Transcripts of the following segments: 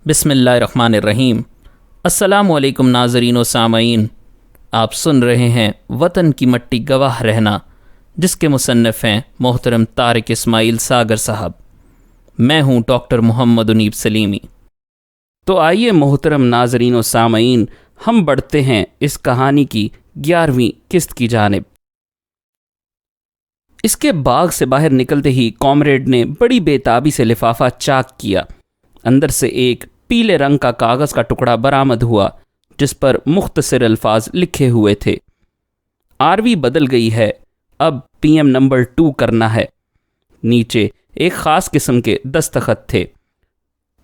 बिस्मिल्लाहिर्रहमानिर्रहीम। अस्सलामुअलैकुम नाज़रीन व सामईन। आप सुन रहे हैं वतन की मट्टी गवाह रहना, जिसके मुसन्निफ़ हैं मोहतरम तारिक इस्माइल सागर साहब। मैं हूँ डॉक्टर मोहम्मद ओनीब सलीमी। तो आइए मोहतरम नाज़रीन व सामईन, हम बढ़ते हैं इस कहानी की 11वीं किस्त की जानिब। इसके बाग से बाहर निकलते ही कॉमरेड ने बड़ी बेताबी से लिफाफा चाक किया। अंदर से एक पीले रंग का कागज़ का टुकड़ा बरामद हुआ, जिस पर मुख्तसर अल्फाज लिखे हुए थे। आरवी बदल गई है, अब पीएम नंबर 2 करना है। नीचे एक ख़ास किस्म के दस्तखत थे।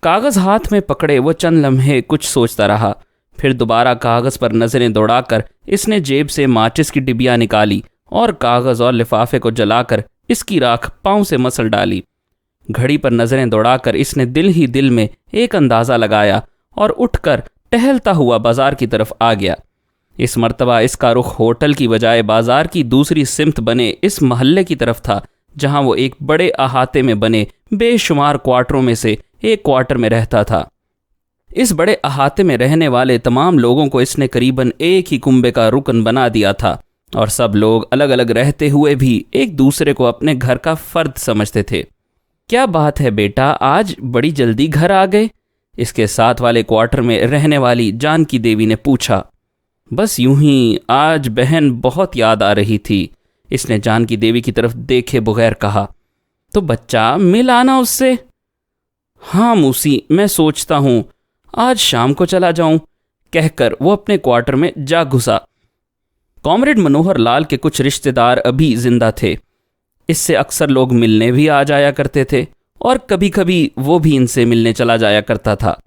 कागज़ हाथ में पकड़े वो चंद लम्हे कुछ सोचता रहा, फिर दोबारा कागज़ पर नज़रें दौड़ाकर इसने जेब से माचिस की डिबिया निकाली और कागज़ और लिफाफे को जलाकर इसकी राख पाँव से मसल डाली। घड़ी पर नज़रें दौड़ाकर इसने दिल ही दिल में एक अंदाज़ा लगाया और उठकर टहलता हुआ बाजार की तरफ आ गया। इस मर्तबा इसका रुख होटल की बजाय बाजार की दूसरी सिमत बने इस महल्ले की तरफ था, जहां वो एक बड़े अहाते में बने बेशुमार क्वार्टरों में से एक क्वार्टर में रहता था। इस बड़े अहाते में रहने वाले तमाम लोगों को इसने करीबन एक ही कुंबे का रुकन बना दिया था, और सब लोग अलग अलग रहते हुए भी एक दूसरे को अपने घर का फर्द समझते थे। क्या बात है बेटा, आज बड़ी जल्दी घर आ गए? इसके साथ वाले क्वार्टर में रहने वाली जानकी देवी ने पूछा। बस यूं ही, आज बहन बहुत याद आ रही थी, इसने जानकी देवी की तरफ देखे बगैर कहा। तो बच्चा मिल आना उससे। हाँ मूसी, मैं सोचता हूँ आज शाम को चला जाऊं, कहकर वो अपने क्वार्टर में जा घुसा। कॉमरेड मनोहर लाल के कुछ रिश्तेदार अभी जिंदा थे। इससे अक्सर लोग मिलने भी आ जाया करते थे और कभी कभी वो भी इनसे मिलने चला जाया करता था।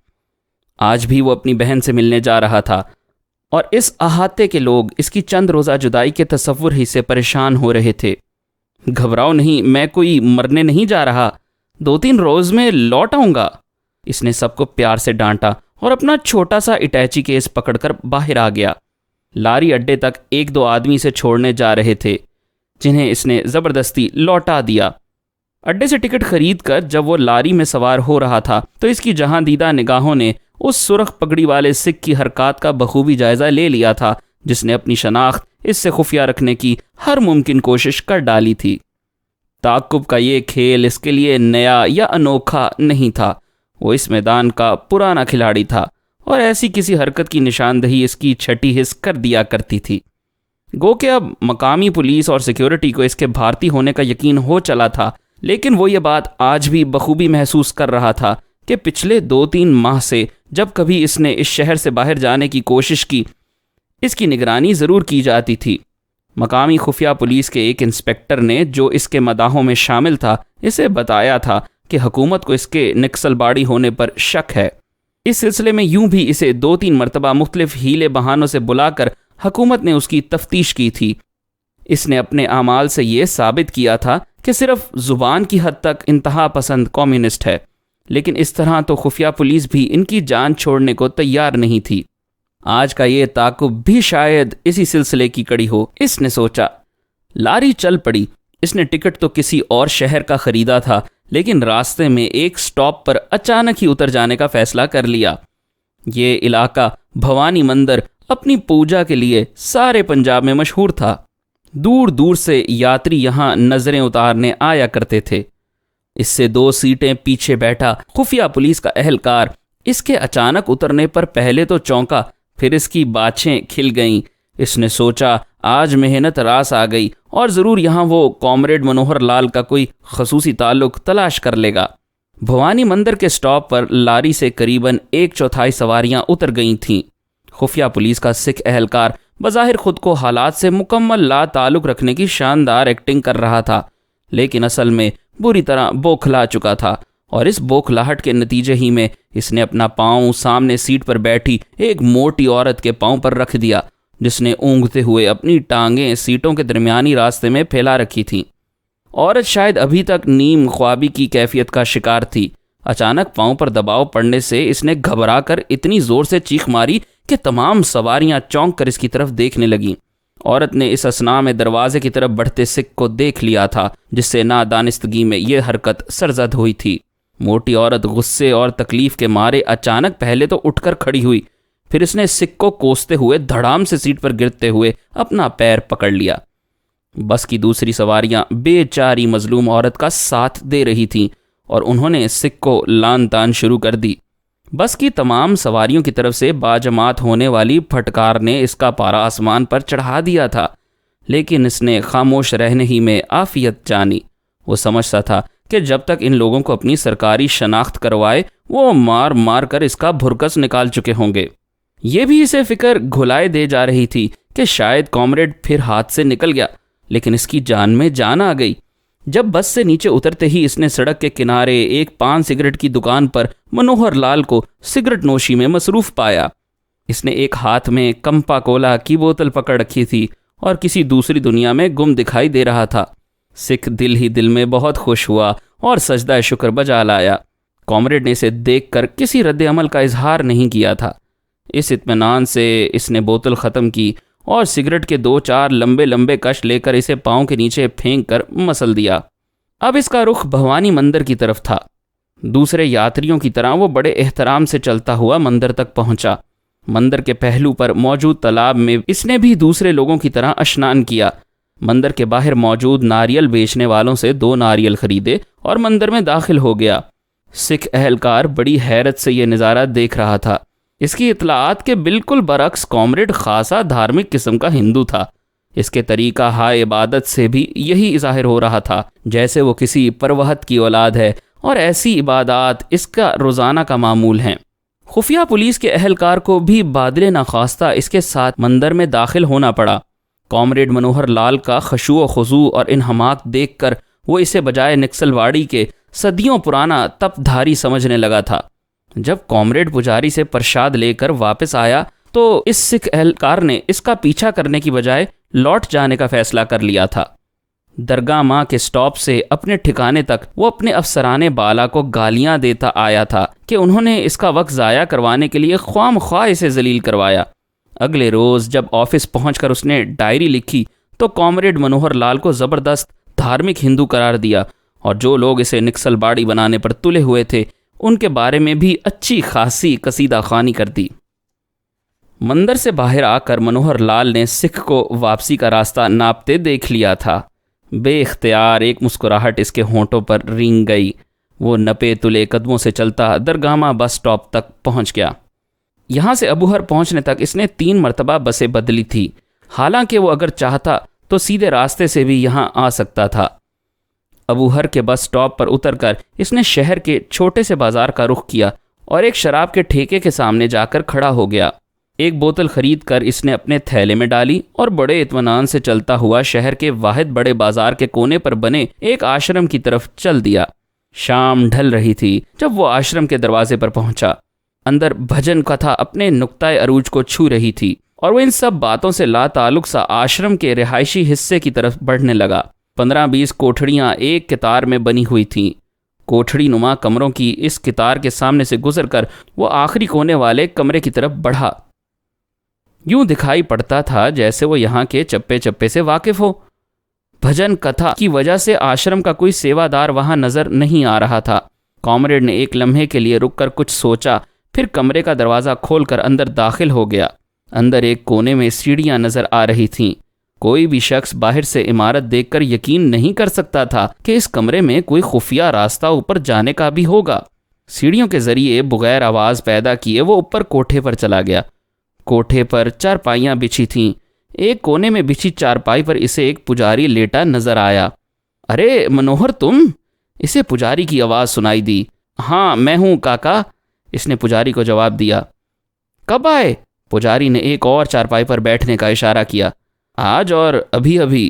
आज भी वो अपनी बहन से मिलने जा रहा था और इस अहाते के लोग इसकी चंद रोज़ा जुदाई के तसव्वुर ही से परेशान हो रहे थे। घबराओ नहीं, मैं कोई मरने नहीं जा रहा, 2-3 रोज़ में लौट आऊँगा, इसने सबको प्यार से डांटा और अपना छोटा सा इटैची केस पकड़कर बाहर आ गया। लारी अड्डे तक 1-2 आदमी से छोड़ने जा रहे थे, जिन्हें इसने ज़बरदस्ती लौटा दिया। अड्डे से टिकट खरीद कर जब वो लारी में सवार हो रहा था, तो इसकी जहां दीदा निगाहों ने उस सुर्ख पगड़ी वाले सिख की हरकत का बखूबी जायज़ा ले लिया था, जिसने अपनी शनाख्त इससे खुफिया रखने की हर मुमकिन कोशिश कर डाली थी। ताक़ुब का ये खेल इसके लिए नया या अनोखा नहीं था। वो इस मैदान का पुराना खिलाड़ी था और ऐसी किसी हरकत की निशानदही इसकी छठी हिस्स कर दिया करती थी। गो के अब मकामी पुलिस और सिक्योरिटी को इसके भारतीय होने का यकीन हो चला था, लेकिन वो ये बात आज भी बखूबी महसूस कर रहा था कि पिछले 2-3 माह से जब कभी इसने इस शहर से बाहर जाने की कोशिश की, इसकी निगरानी ज़रूर की जाती थी। मकामी खुफिया पुलिस के एक इंस्पेक्टर ने, जो इसके मदाहों में शामिल था, इसे बताया था कि हुकूमत को इसके नक्सलबाड़ी होने पर शक है। इस सिलसिले में यूं भी इसे 2-3 मरतबा मुख्तलिफ हीले बहानों से बुलाकर हुकूमत ने उसकी तफ्तीश की थी। इसने अपने आमाल से ये साबित किया था कि सिर्फ ज़ुबान की हद तक इंतहा पसंद कम्युनिस्ट है, लेकिन इस तरह तो खुफिया पुलिस भी इनकी जान छोड़ने को तैयार नहीं थी। आज का ये ताक़ुब भी शायद इसी सिलसिले की कड़ी हो, इसने सोचा। लारी चल पड़ी। इसने टिकट तो किसी और शहर का ख़रीदा था, लेकिन रास्ते में एक स्टॉप पर अचानक ही उतर जाने का फ़ैसला कर लिया। ये इलाका भवानी मंदिर अपनी पूजा के लिए सारे पंजाब में मशहूर था। दूर दूर से यात्री यहाँ नज़रें उतारने आया करते थे। इससे 2 सीटें पीछे बैठा खुफिया पुलिस का एहलकार इसके अचानक उतरने पर पहले तो चौंका, फिर इसकी बाछें खिल गईं। इसने सोचा आज मेहनत रास आ गई और ज़रूर यहाँ वो कॉमरेड मनोहर लाल का कोई खसूसी ताल्लुक तलाश कर लेगा। भवानी मंदिर के स्टॉप पर लारी से करीबन 1/4 सवारियाँ उतर गई थीं। खुफिया पुलिस का सिख एहलकार बज़ाहिर खुद को हालात से मुकम्मल ला ताल्लुक़ रखने की शानदार एक्टिंग कर रहा था, लेकिन असल में बुरी तरह बौखला चुका था, और इस बौखलाहट के नतीजे ही में इसने अपना पाँव सामने सीट पर बैठी एक मोटी औरत के पाँव पर रख दिया, जिसने ऊँघते हुए अपनी टांगें सीटों के दरमियानी रास्ते में फैला रखी थीं। औरत शायद अभी तक नीम ख्वाबी की कैफियत का शिकार थी। अचानक पाँव पर दबाव पड़ने से इसने घबरा कर इतनी ज़ोर से चीख मारी कि तमाम सवारियां चौंक कर इसकी तरफ देखने लगीं। औरत ने इस असना में दरवाजे की तरफ बढ़ते सिख को देख लिया था, जिससे नादानिस्तगी में यह हरकत सरजद हुई थी। मोटी औरत गुस्से और तकलीफ के मारे अचानक पहले तो उठकर खड़ी हुई, फिर इसने सिख को कोसते हुए धड़ाम से सीट पर गिरते हुए अपना पैर पकड़ लिया। बस की दूसरी सवारियां बेचारी मजलूम औरत का साथ दे रही थीं और उन्होंने सिख को लान तान शुरू कर दी। बस की तमाम सवारियों की तरफ से बाजमात होने वाली फटकार ने इसका पारा आसमान पर चढ़ा दिया था, लेकिन इसने खामोश रहने ही में आफियत जानी। वो समझता था कि जब तक इन लोगों को अपनी सरकारी शनाख्त करवाए वो मार मार कर इसका भुरकस निकाल चुके होंगे। ये भी इसे फिक्र घुलाए दे जा रही थी कि शायद कॉमरेड फिर हाथ से निकल गया, लेकिन इसकी जान में जान आ गई। जब बस से नीचे उतरते ही इसने सड़क के किनारे एक पान सिगरेट की दुकान पर मनोहर लाल को सिगरेट नोशी में मसरूफ पाया। इसने एक हाथ में कंपा कोला की बोतल पकड़ रखी थी और किसी दूसरी दुनिया में गुम दिखाई दे रहा था। सिख दिल ही दिल में बहुत खुश हुआ और सजदा शुक्र बजा लाया। कॉमरेड ने इसे देखकर किसी रद्द अमल का इजहार नहीं किया था। इस इत्मीनान से इसने बोतल ख़त्म की और सिगरेट के 2-4 लंबे लंबे कश लेकर इसे पाँव के नीचे फेंक कर मसल दिया। अब इसका रुख भवानी मंदिर की तरफ था। दूसरे यात्रियों की तरह वो बड़े एहतराम से चलता हुआ मंदिर तक पहुंचा। मंदिर के पहलू पर मौजूद तालाब में इसने भी दूसरे लोगों की तरह स्नान किया। मंदिर के बाहर मौजूद नारियल बेचने वालों से 2 नारियल खरीदे और मंदिर में दाखिल हो गया। सिख अहलकार बड़ी हैरत से यह नज़ारा देख रहा था। इसकी इतलाआत के बिल्कुल बरक्स कॉमरेड खासा धार्मिक किस्म का हिंदू था। इसके तरीका हाय इबादत से भी यही ज़ाहिर हो रहा था जैसे वो किसी परवहत की औलाद है और ऐसी इबादत इसका रोज़ाना का मामूल हैं। खुफिया पुलिस के अहलकार को भी बादले नाखास्ता इसके साथ मंदिर में दाखिल होना पड़ा। कॉमरेड मनोहर लाल का खशू खुजू और इन्हमाक देखकर वो इसे बजाय नक्सलवाड़ी के सदियों पुराना तपधारी समझने लगा था। जब कॉमरेड पुजारी से प्रसाद लेकर वापस आया तो इस सिख अहलकार ने इसका पीछा करने की बजाय लौट जाने का फैसला कर लिया था। दरगाह माँ के स्टॉप से अपने ठिकाने तक वो अपने अफसराने बाला को गालियां देता आया था कि उन्होंने इसका वक्त ज़ाया करवाने के लिए ख्वाम-ख्वाह इसे जलील करवाया। अगले रोज़ जब ऑफिस पहुंचकर उसने डायरी लिखी तो कॉमरेड मनोहर लाल को ज़बरदस्त धार्मिक हिंदू करार दिया और जो लोग इसे नक्सलबाड़ी बनाने पर तुले हुए थे उनके बारे में भी अच्छी खासी कसीदा खानी कर दी। मंदिर से बाहर आकर मनोहर लाल ने सिख को वापसी का रास्ता नापते देख लिया था। बेख्तियार एक मुस्कुराहट इसके होंठों पर रेंग गई। वो नपे तुले कदमों से चलता दरगामा बस स्टॉप तक पहुंच गया। यहाँ से अबूहर पहुंचने तक इसने 3 मरतबा बसें बदली थी। हालांकि वो अगर चाहता तो सीधे रास्ते से भी यहाँ आ सकता था। अबूहर के बस स्टॉप पर उतरकर इसने शहर के छोटे से बाजार का रुख किया और एक शराब के ठेके के सामने जाकर खड़ा हो गया। एक बोतल खरीद कर इसने अपने थैले में डाली और बड़े इत्मीनान से चलता हुआ शहर के वाहिद बड़े बाजार के कोने पर बने एक आश्रम की तरफ चल दिया। शाम ढल रही थी जब वो आश्रम के दरवाजे पर पहुंचा। अंदर भजन कथा अपने नुक्ताए अरूज को छू रही थी और वो इन सब बातों से लाताल्लुक सा आश्रम के रिहायशी हिस्से की तरफ बढ़ने लगा। 15-20 कोठड़ियाँ एक कितार में बनी हुई थीं। कोठड़ी नुमा कमरों की इस कितार के सामने से गुजरकर वो आखिरी कोने वाले कमरे की तरफ बढ़ा। यूं दिखाई पड़ता था जैसे वो यहाँ के चप्पे चप्पे से वाकिफ हो। भजन कथा की वजह से आश्रम का कोई सेवादार वहाँ नजर नहीं आ रहा था। कॉमरेड ने एक लम्हे के लिए रुककर कुछ सोचा, फिर कमरे का दरवाज़ा खोलकर अंदर दाखिल हो गया। अंदर एक कोने में सीढ़ियाँ नजर आ रही थीं। कोई भी शख्स बाहर से इमारत देखकर यकीन नहीं कर सकता था कि इस कमरे में कोई खुफिया रास्ता ऊपर जाने का भी होगा। सीढ़ियों के जरिए बगैर आवाज़ पैदा किए वो ऊपर कोठे पर चला गया। कोठे पर चारपाइयाँ बिछी थीं। एक कोने में बिछी चारपाई पर इसे एक पुजारी लेटा नजर आया। अरे मनोहर तुम? इसे पुजारी की आवाज़ सुनाई दी। हाँ मैं हूँ काका, इसने पुजारी को जवाब दिया। कब आए? पुजारी ने एक और चारपाई पर बैठने का इशारा किया। आज और अभी अभी।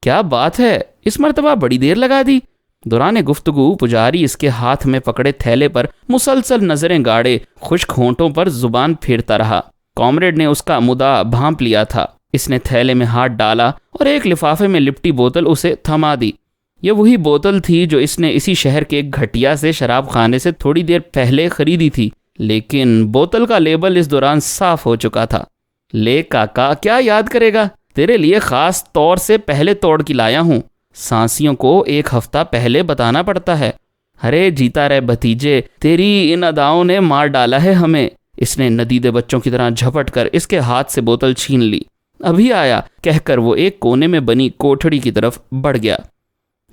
क्या बात है, इस मर्तबा बड़ी देर लगा दी। दौरान गुफ्तगू पुजारी इसके हाथ में पकड़े थैले पर मुसलसल नजरें गाड़े खुश्क होंठों पर जुबान फेरता रहा। कॉमरेड ने उसका मुदा भांप लिया था। इसने थैले में हाथ डाला और एक लिफाफे में लिपटी बोतल उसे थमा दी। यह वही बोतल थी जो इसने इसी शहर के एक घटिया से शराब खाने से थोड़ी देर पहले खरीदी थी, लेकिन बोतल का लेबल इस दौरान साफ हो चुका था। ले काका, क्या याद करेगा, तेरे लिए खास तौर से पहले तोड़ के लाया हूँ। सांसियों को 1 हफ्ता पहले बताना पड़ता है। अरे जीता रहे भतीजे, तेरी इन अदाओं ने मार डाला है हमें। इसने नदीदे बच्चों की तरह झपट कर इसके हाथ से बोतल छीन ली। अभी आया, कहकर वो एक कोने में बनी कोठड़ी की तरफ बढ़ गया।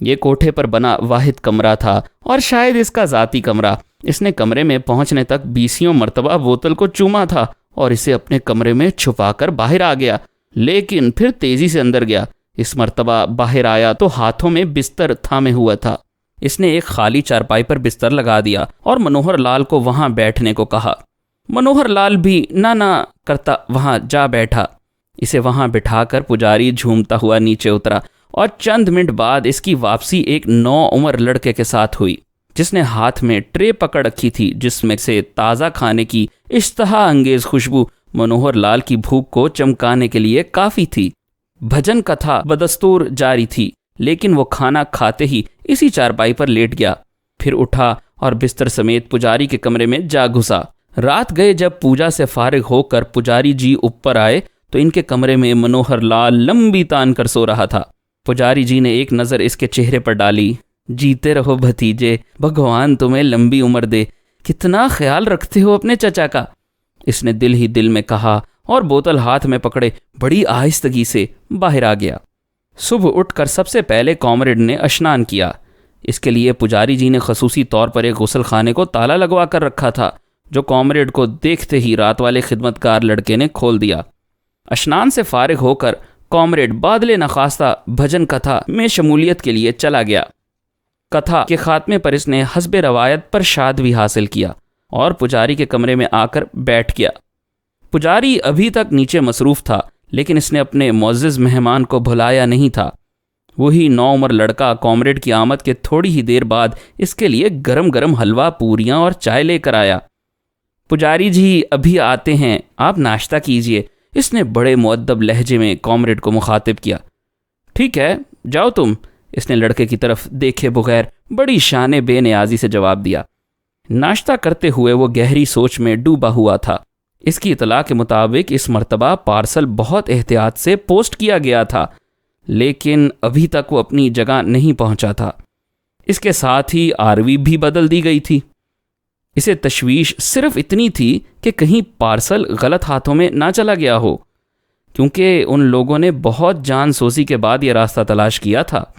ये कोठे पर बना वाहिद कमरा था और शायद इसका ज़ाती कमरा। इसने कमरे में पहुंचने तक 20 मरतबा बोतल को चूमा था और इसे अपने कमरे में छुपाकर बाहर आ गया, लेकिन फिर तेजी से अंदर गया। इस मरतबा बाहर आया तो हाथों में बिस्तर थामे हुआ था। इसने एक खाली चारपाई पर बिस्तर लगा दिया और मनोहर लाल को वहां बैठने को कहा। मनोहर लाल भी ना करता वहां जा बैठा। इसे वहां बिठाकर पुजारी झूमता हुआ नीचे उतरा और चंद मिनट बाद इसकी वापसी एक नौउम्र लड़के के साथ हुई, जिसने हाथ में ट्रे पकड़ रखी थी जिसमें से ताज़ा खाने की इश्तहा अंगेज खुशबू मनोहर लाल की भूख को चमकाने के लिए काफ़ी थी। भजन कथा बदस्तूर जारी थी, लेकिन वो खाना खाते ही इसी चारपाई पर लेट गया। फिर उठा और बिस्तर समेत पुजारी के कमरे में जा घुसा। रात गए जब पूजा से फारिग होकर पुजारी जी ऊपर आए तो इनके कमरे में मनोहर लाल लंबी तान कर सो रहा था। पुजारी जी ने एक नज़र इसके चेहरे पर डाली। जीते रहो भतीजे, भगवान तुम्हें लंबी उम्र दे। कितना ख्याल रखते हो अपने चचा का, इसने दिल ही दिल में कहा और बोतल हाथ में पकड़े बड़ी आहिस्तगी से बाहर आ गया। सुबह उठकर सबसे पहले कॉमरेड ने स्नान किया। इसके लिए पुजारी जी ने खसूसी तौर पर एक गुसल खाने को ताला लगवा कर रखा था, जो कॉमरेड को देखते ही रात वाले खिदमतकार लड़के ने खोल दिया। स्नान से फारिग होकर कॉमरेड बादले नखास्ता भजन कथा में शमूलियत के लिए चला गया। कथा के खात्मे पर इसने हस्बे रवायत प्रसाद भी हासिल किया और पुजारी के कमरे में आकर बैठ गया। पुजारी अभी तक नीचे मसरूफ़ था, लेकिन इसने अपने मुअज़्ज़िज़ मेहमान को भुलाया नहीं था। वही नौउम्र लड़का कॉमरेड की आमद के थोड़ी ही देर बाद इसके लिए गरम गरम हलवा, पूरियां और चाय लेकर आया। पुजारी जी अभी आते हैं, आप नाश्ता कीजिए, इसने बड़े मुअद्दब लहजे में कॉमरेड को मुखातिब किया। ठीक है, जाओ तुम, इसने लड़के की तरफ देखे बगैर बड़ी शान बेनियाजी से जवाब दिया। नाश्ता करते हुए वो गहरी सोच में डूबा हुआ था। इसकी इतला के मुताबिक इस मर्तबा पार्सल बहुत एहतियात से पोस्ट किया गया था, लेकिन अभी तक वो अपनी जगह नहीं पहुंचा था। इसके साथ ही आरवी भी बदल दी गई थी। इसे तशवीश सिर्फ इतनी थी कि कहीं पार्सल गलत हाथों में ना चला गया हो, क्योंकि उन लोगों ने बहुत जान सोजी के बाद यह रास्ता तलाश किया था।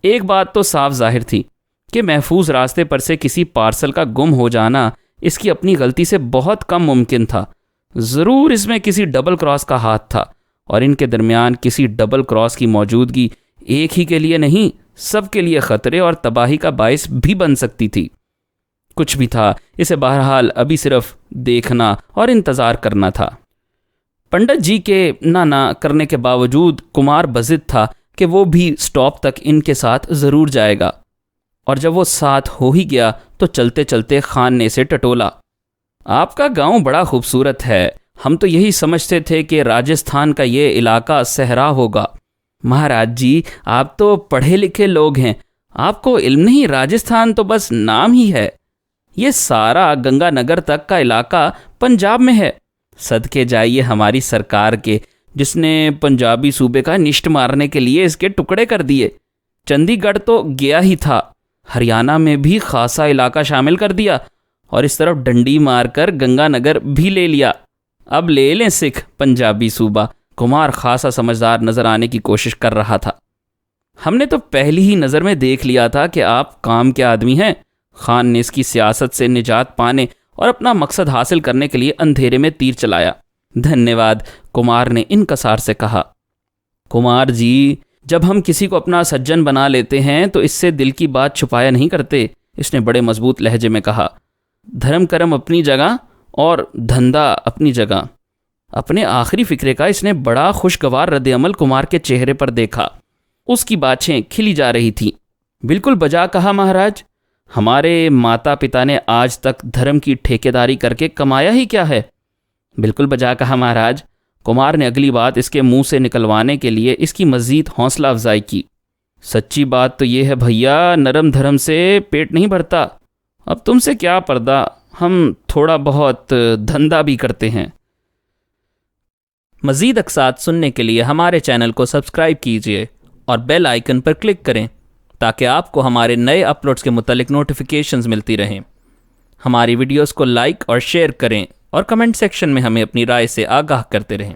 एक बात तो साफ जाहिर थी कि महफूज रास्ते पर से किसी पार्सल का गुम हो जाना इसकी अपनी गलती से बहुत कम मुमकिन था। ज़रूर इसमें किसी डबल क्रॉस का हाथ था, और इनके दरमियान किसी डबल क्रॉस की मौजूदगी एक ही के लिए नहीं, सबके लिए ख़तरे और तबाही का बायस भी बन सकती थी। कुछ भी था, इसे बहरहाल अभी सिर्फ देखना और इंतज़ार करना था। पंडित जी के ना करने के बावजूद कुमार बज़िद था कि वो भी स्टॉप तक इनके साथ ज़रूर जाएगा, और जब वो साथ हो ही गया तो चलते चलते खान ने इसे टटोला। आपका गांव बड़ा खूबसूरत है, हम तो यही समझते थे कि राजस्थान का ये इलाका सहरा होगा। महाराज जी, आप तो पढ़े लिखे लोग हैं, आपको इल्म नहीं, राजस्थान तो बस नाम ही है। ये सारा गंगानगर तक का इलाका पंजाब में है। सदके जाइए हमारी सरकार के, जिसने पंजाबी सूबे का निष्ठ मारने के लिए इसके टुकड़े कर दिए। चंडीगढ़ तो गया ही था, हरियाणा में भी खासा इलाका शामिल कर दिया, और इस तरफ डंडी मारकर गंगानगर भी ले लिया। अब ले लें सिख पंजाबी सूबा। कुमार खासा समझदार नजर आने की कोशिश कर रहा था। हमने तो पहली ही नज़र में देख लिया था कि आप काम के आदमी हैं। खान ने इसकी सियासत से निजात पाने और अपना मकसद हासिल करने के लिए अंधेरे में तीर चलाया। धन्यवाद, कुमार ने इनकसार से कहा। कुमार जी, जब हम किसी को अपना सज्जन बना लेते हैं तो इससे दिल की बात छुपाया नहीं करते, इसने बड़े मजबूत लहजे में कहा। धर्म कर्म अपनी जगह और धंधा अपनी जगह। अपने आखिरी फिक्रे का इसने बड़ा खुशगवार रद्द-ए-अमल कुमार के चेहरे पर देखा। उसकी बाछें खिली जा रही थीं। बिल्कुल बजा कहा महाराज, हमारे माता पिता ने आज तक धर्म की ठेकेदारी करके कमाया ही क्या है। बिल्कुल बजा कहा महाराज। कुमार ने अगली बात इसके मुंह से निकलवाने के लिए इसकी मजीद हौसला अफजाई की। सच्ची बात तो यह है भैया, नरम धर्म से पेट नहीं भरता। अब तुमसे क्या पर्दा, हम थोड़ा बहुत धंधा भी करते हैं। मजीद अक़सात सुनने के लिए हमारे चैनल को सब्सक्राइब कीजिए और बेल आइकन पर क्लिक करें ताकि आपको हमारे नए अपलोड्स के मुतालिक नोटिफिकेशंस मिलती रहें। हमारी वीडियोस को लाइक और शेयर करें और कमेंट सेक्शन में हमें अपनी राय से आगाह करते रहें।